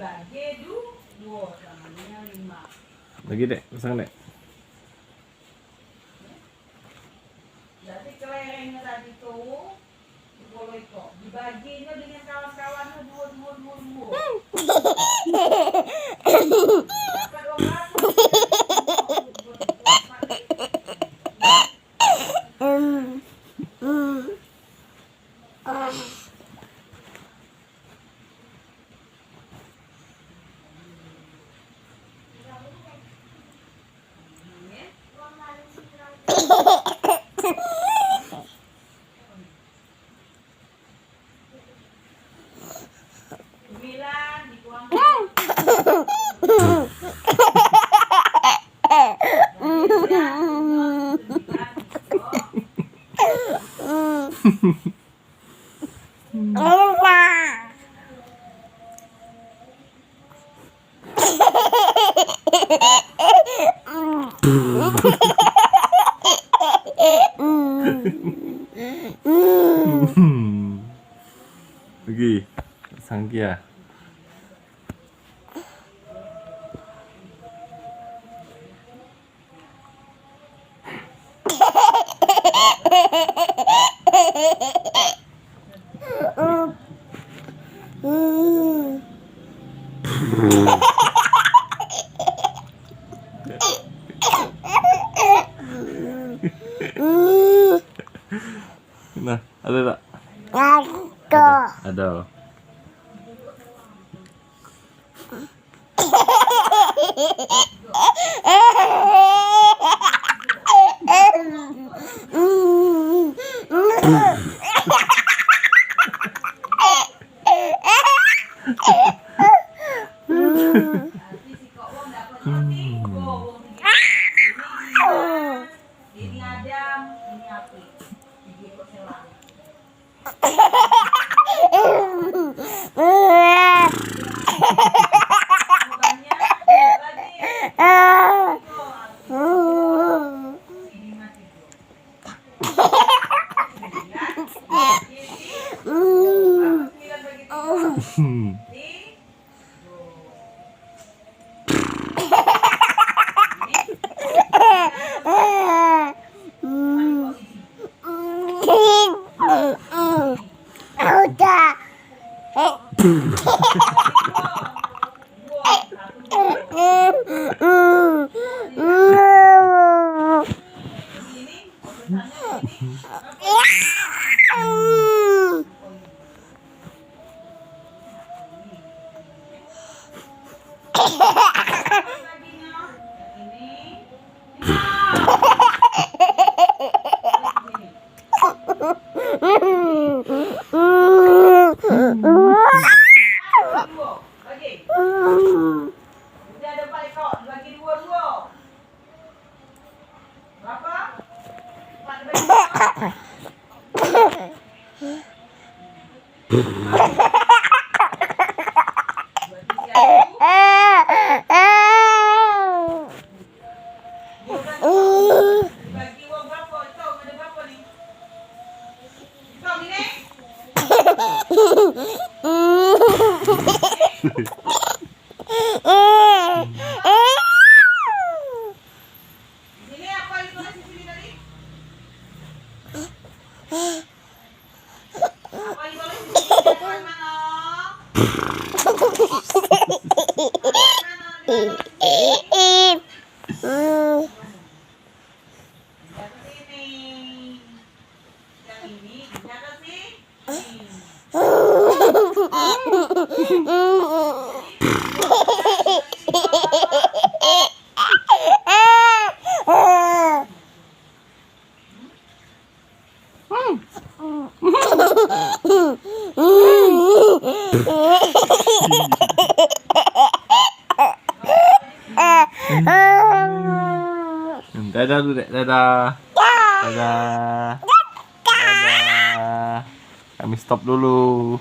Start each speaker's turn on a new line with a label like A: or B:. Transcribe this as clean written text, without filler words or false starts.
A: dibagi dua, namanya 5.
B: Lagi dek, pasang dek.
A: Jadi kelerengnya tadi tuh boleh kok dibaginya dengan kawan-kawannya dua. Dapat uang berapa?
B: Pergi sang kia. Nah, ada tak? Ada.
A: Ini Adam, ini api. Ini apa itu di sini tadi? Apa itu di sini? Mana?
B: Dadah dulu dek, dadah. Dadah. Dadah. Kami stop dulu.